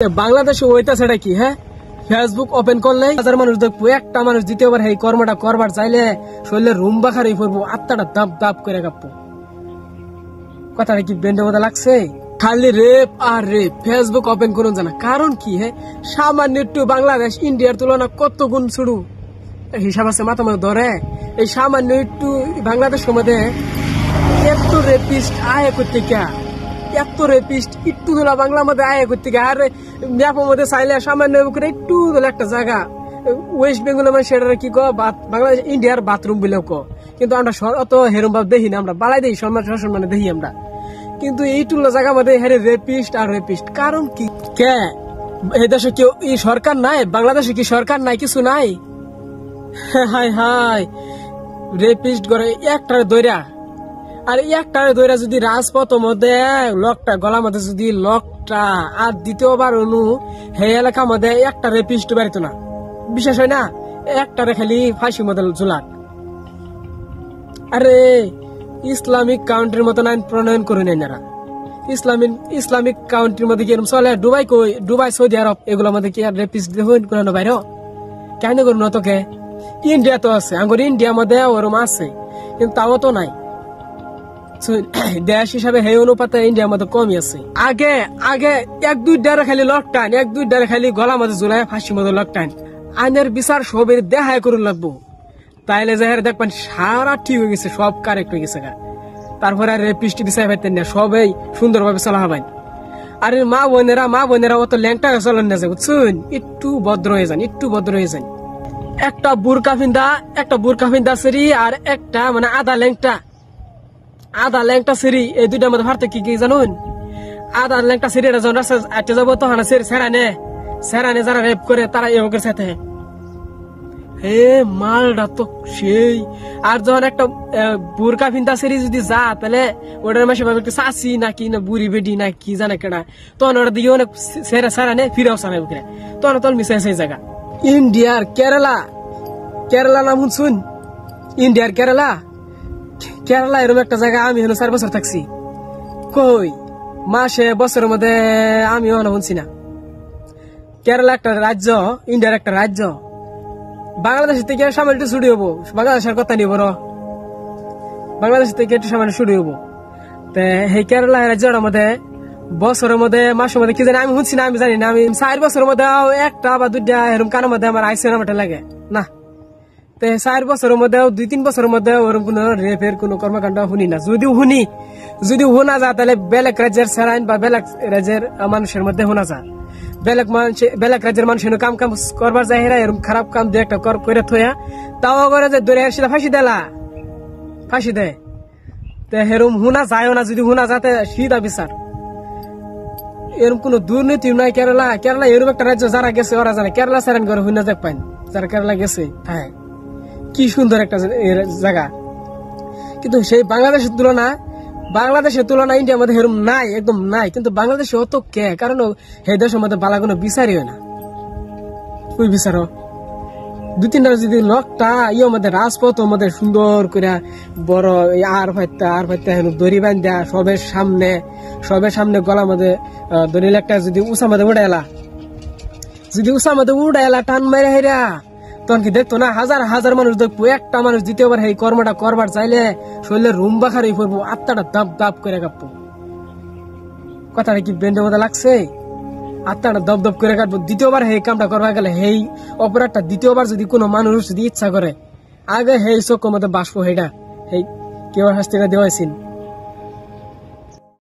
বাংলাদেশে হইতাছে এটা কি? হ্যাঁ, ফেসবুক ওপেন করলে হাজার মানুষ দেখবো, একটা মানুষ দ্বিতীয়বার এই কর্মটা করবার চাইলে শরীরে রুম্বা খারি পড়বো, আত্মাটা দাপ দাপ করে কাঁপবো। কথাটা কি ব্রেন্ডের মধ্যে লাগছে? খালি রেপ আর রেপ, ফেসবুক ওপেন করুন জানা কারণ কি? হ্যাঁ, সামান্য একটু বাংলাদেশ ইন্ডিয়ার তুলনা কত গুণ শুরু হিসাব আছে মাথা মধ্যে ধরে। এই সামান্য একটু বাংলাদেশের মধ্যে এত রেপিস্ট আয় করতে কে, এত রেপিস্ট একটু ধরা বাংলার মধ্যে আয় করতে কে। আর ম্যাপের মধ্যে চাইলে সামান্য একটু ধরে একটা জায়গা ওয়েস্ট বেঙ্গলের মানে সেটা কি কো বাংলাদেশ ইন্ডিয়ার বাথরুম বলেও কো, কিন্তু আমরা অত হেরম ভাব দেখি না, আমরা বাড়াই দিই সম্মানে দেখি আমরা। কিন্তু এইটুকু জায়গা মধ্যে হেরে রেপিস্ট আর রেপিস্ট কারণ কি? কে এই দেশে কেউ এই সরকার নাই? বাংলাদেশে কি সরকার নাই? কিছু নাই? হাই হাই, রেপিস্ট করে একটারে দইরা, আর একটারে দইরা যদি রাজপথ মধ্যে লকটা গলা মধ্যে যদি লকটা আর দ্বিতীয়বার অনু হে এলাকা মধ্যে একটা রেপিস্ট বাড়িত না, বিশেষ হয় না একটারে খালি ফাঁসি মধ্যে ঝুলাক। আরে ইসলামিক কাউন্ট্রির মতন আইন প্রণয়ন করে নেন এরা। ইসলামিক কাউন্ট্রির মধ্যে কি এরকম চলে? দুবাই সৌদি আরব এগুলোর মধ্যে কি আর রেপিস্ট করে না বাইরে? কেন করুন তোকে? ইন্ডিয়া তো আছে, আঙ্গুর ইন্ডিয়ার মধ্যে ওরম আছে, কিন্তু তাও তো নাই। দেশ হিসাবে সেই অনুপাতে ইন্ডিয়ার মধ্যে কমই আছে। আগে এক দুই ডারে খালি লকটাইন, এক দুই ডারে খালি গলা মধ্যে জুলাই ফাঁসির মধ্যে লকটাইন। আইনের বিচার সবের দেখায় করুন লাগবো, তাইলে যে দেখবেন সারা ঠিক হয়ে গেছে, সব কারেক্ট হয়ে গেছে। তারপরে আর রেপিস্ট বিচার পাইতেন না, সবাই সুন্দরভাবে চলা হবেন। আর মা বোনেরা অত ল্যাংটা চলেন না, বুঝছেন? একটু ভদ্র হয়ে যান, একটু ভদ্র হয়ে যান। একটা বুরকা ফিন্দা সেরি আর একটা মানে আধা ল্যাংটা সেরি, এই দুইটার মধ্যে ভারতে কি জানুন? আধা ল্যাংটা সেরি যখন রাস্তা আটকে যাবো তখন সেরানে যারা রেপ করে তারা এর সাথে হে মালটা তো সেই। আর যখন একটা বুরকা ফিন্দা সেরি যদি যা, তাহলে ওটার মাসে ভাবে একটু চাষি নাকি না বুড়ি বেডি না কি জানে কেনা, তখন ওটা দিকে অনেক সেরানে ফিরেও সানাই বুকে, তখন মিশে সেই জায়গা। ইন্ডিয়ার কেরালা নাম শুন, ইন্ডিয়ার কেরালা এরকম একটা জায়গা আমি 4 বছর থাকছি। কই মাসে বছরের মধ্যে আমি শুনছি না। কেরালা একটা রাজ্য, ইন্ডিয়ার একটা রাজ্য। বাংলাদেশ থেকে সামান্য একটু ছুটি হবো, বাংলাদেশের কথা নিব, বাংলাদেশ থেকে একটু সামান্য ছুটি হবো। সেই কেরালা রাজ্যটার মধ্যে বছরের মধ্যে মাসের মধ্যে কি জানি আমি শুনছি না, আমি জানি না। আমি 4 বছরের মধ্যে একটা বা দুইটা এরকম কারোর মধ্যে আমার আইসে নামাটা লাগে না। 4 বছরের মধ্যে 2-3 বছরের মধ্যে ওরকম কোন রেপের কোন কর্মকাণ্ড শুনি না। যদি শোনা যায় তাহলে বেলেগ রাজ্যের সেরাইন বা বেলেগ রাজ্যের মানুষের মধ্যে শোনা যায়। বেলেগ রাজ্যের মানুষ কাম করবার যায়, হেরা এরকম খারাপ কাম দিয়ে একটা করে থয়া তাও করে যে ধরে সেটা ফাঁসি দেয়। হেরম শুনা যায় না, যদি শোনা যাতে সিধা বিচার। এরকম কোন দুর্নীতি নাই। কেরালা এরকম একটা রাজ্য, যারা গেছে ওরা জানে। কেরালা সেরাইন করে শুনে দেখ পাইন যারা কেরালা গেছে। হ্যাঁ, কি সুন্দর একটা জায়গা। কিন্তু সেই বাংলাদেশের তুলনা ইন্ডিয়ার মধ্যে এরকম নাই, একদম নাই। কিন্তু বাংলাদেশে অত কে, কারণ সেই দেশের মধ্যে বালা কোনো বিচারই হয় না। ওই বিচারো 2-3টা যদি লকটা মধ্যে রাজপথ মধ্যে সুন্দর করে বড় আর ফাইতা দড়ি বান্ধা সবের সামনে গলা মধ্যে দড়ি একটা যদি উষা মধ্যে উড়াইলা টান মেরে হেরা, তখন কি দেখতো না হাজার মানুষ দেখবো, একটা মানুষ দ্বিতীয়বার এই কর্মটা করবার চাইলে শরীরে রুম্বা খারি পড়বো, আত্মাটা দাপ দাপ করে কাঁপবো। কথাটা কি ব্রেন্ডের মধ্যে লাগছে? আত্মাটা দপ দপ করে কাটবো। দ্বিতীয়বার এই কামটা করবা গেলে এই অপরাধটা দ্বিতীয়বার যদি কোনো মানুষ যদি ইচ্ছা করে, আগে এই চোখের মধ্যে বাসবো, কেউ শাস্তিটা দেওয়াইছেন।